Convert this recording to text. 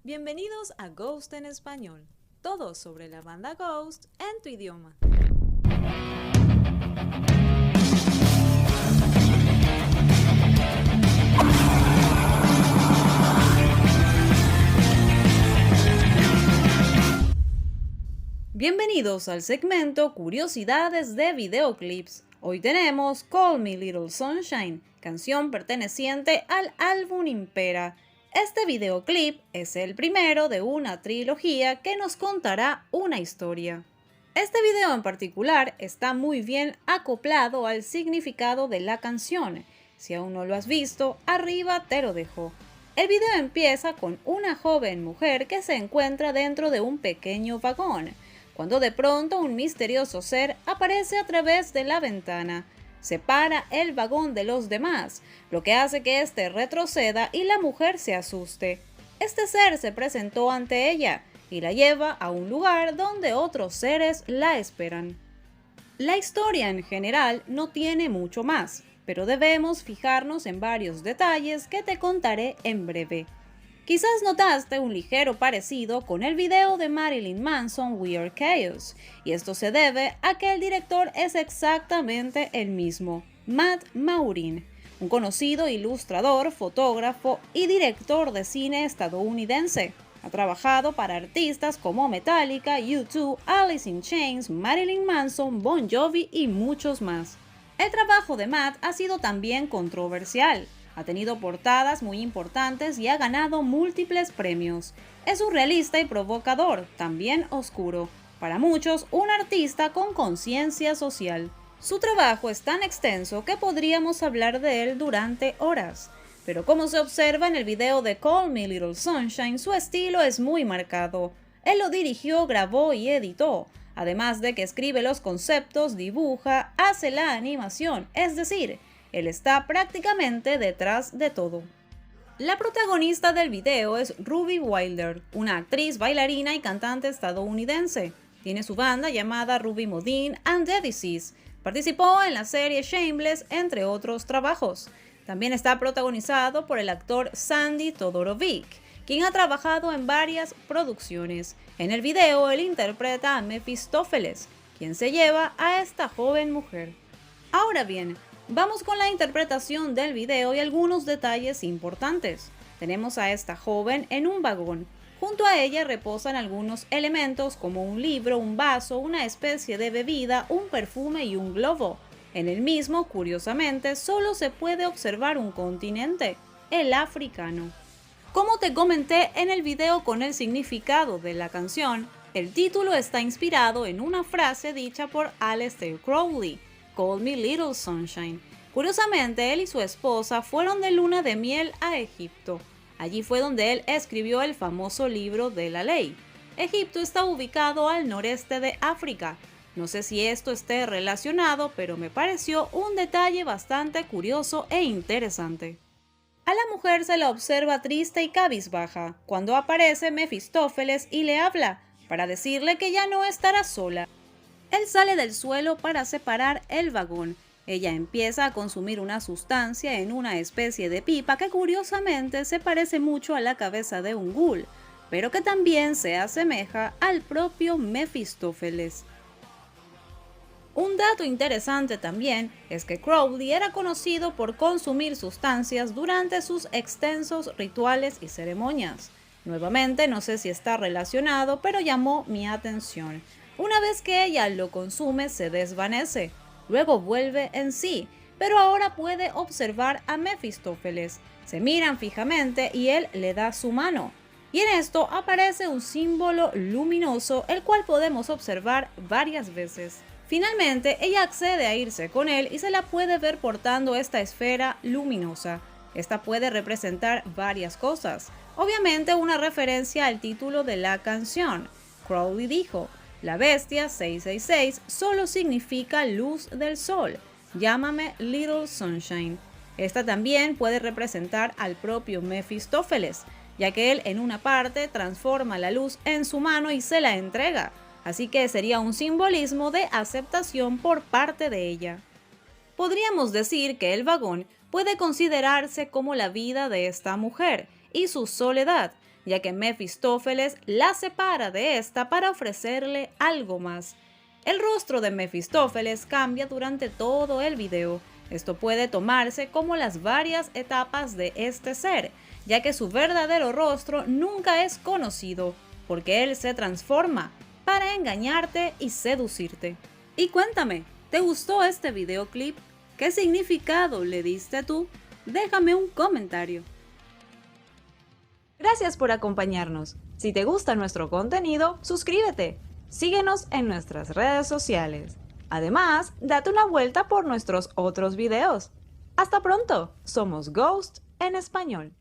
Bienvenidos a Ghost en Español, todo sobre la banda Ghost en tu idioma. Bienvenidos al segmento Curiosidades de Videoclips. Hoy tenemos Call Me Little Sunshine, canción perteneciente al álbum Impera. Este videoclip es el primero de una trilogía que nos contará una historia. Este video en particular está muy bien acoplado al significado de la canción. Si aún no lo has visto, arriba te lo dejo. El video empieza con una joven mujer que se encuentra dentro de un pequeño vagón, cuando de pronto un misterioso ser aparece a través de la ventana. Separa el vagón de los demás, lo que hace que éste retroceda y la mujer se asuste. Este ser se presentó ante ella y la lleva a un lugar donde otros seres la esperan. La historia en general no tiene mucho más, pero debemos fijarnos en varios detalles que te contaré en breve. Quizás notaste un ligero parecido con el video de Marilyn Manson Weird Chaos, y esto se debe a que el director es exactamente el mismo, Matt Maurin, un conocido ilustrador, fotógrafo y director de cine estadounidense. Ha trabajado para artistas como Metallica, U2, Alice in Chains, Marilyn Manson, Bon Jovi y muchos más. El trabajo de Matt ha sido también controversial. Ha tenido portadas muy importantes y ha ganado múltiples premios. Es surrealista y provocador, también oscuro. Para muchos, un artista con conciencia social. Su trabajo es tan extenso que podríamos hablar de él durante horas. Pero como se observa en el video de Call Me Little Sunshine, su estilo es muy marcado. Él lo dirigió, grabó y editó. Además de que escribe los conceptos, dibuja, hace la animación, es decir, él está prácticamente detrás de todo. La protagonista del video es Ruby Wilder, una actriz, bailarina y cantante estadounidense. Tiene su banda llamada Ruby Modine and the Disease. Participó en la serie Shameless, entre otros trabajos. También está protagonizado por el actor Sandy Todorovic, quien ha trabajado en varias producciones. En el video, él interpreta a Mefistófeles, quien se lleva a esta joven mujer. Ahora bien, vamos con la interpretación del video y algunos detalles importantes. Tenemos a esta joven en un vagón. Junto a ella reposan algunos elementos como un libro, un vaso, una especie de bebida, un perfume y un globo. En el mismo, curiosamente, solo se puede observar un continente, el africano. Como te comenté en el video con el significado de la canción, el título está inspirado en una frase dicha por Aleister Crowley, Call Me Little Sunshine. Curiosamente, él y su esposa fueron de luna de miel a Egipto. Allí fue donde él escribió el famoso libro de la ley. Egipto está ubicado al noreste de África. No sé si esto esté relacionado, pero me pareció un detalle bastante curioso e interesante. A la mujer se la observa triste y cabizbaja, cuando aparece Mefistófeles y le habla, para decirle que ya no estará sola. Él sale del suelo para separar el vagón. Ella empieza a consumir una sustancia en una especie de pipa que curiosamente se parece mucho a la cabeza de un ghoul, pero que también se asemeja al propio Mefistófeles. Un dato interesante también es que Crowley era conocido por consumir sustancias durante sus extensos rituales y ceremonias. Nuevamente, no sé si está relacionado, pero llamó mi atención. Una vez que ella lo consume, se desvanece. Luego vuelve en sí, pero ahora puede observar a Mefistófeles. Se miran fijamente y él le da su mano. Y en esto aparece un símbolo luminoso, el cual podemos observar varias veces. Finalmente, ella accede a irse con él y se la puede ver portando esta esfera luminosa. Esta puede representar varias cosas. Obviamente, una referencia al título de la canción. Crowley dijo: la bestia 666 solo significa luz del sol. Llámame Little Sunshine. Esta también puede representar al propio Mefistófeles, ya que él en una parte transforma la luz en su mano y se la entrega. Así que sería un simbolismo de aceptación por parte de ella. Podríamos decir que el vagón puede considerarse como la vida de esta mujer y su soledad, ya que Mefistófeles la separa de esta para ofrecerle algo más. El rostro de Mefistófeles cambia durante todo el video. Esto puede tomarse como las varias etapas de este ser, ya que su verdadero rostro nunca es conocido, porque él se transforma para engañarte y seducirte. Y cuéntame, ¿te gustó este videoclip? ¿Qué significado le diste tú? Déjame un comentario. Gracias por acompañarnos. Si te gusta nuestro contenido, suscríbete. Síguenos en nuestras redes sociales. Además, date una vuelta por nuestros otros videos. Hasta pronto, somos Ghost en español.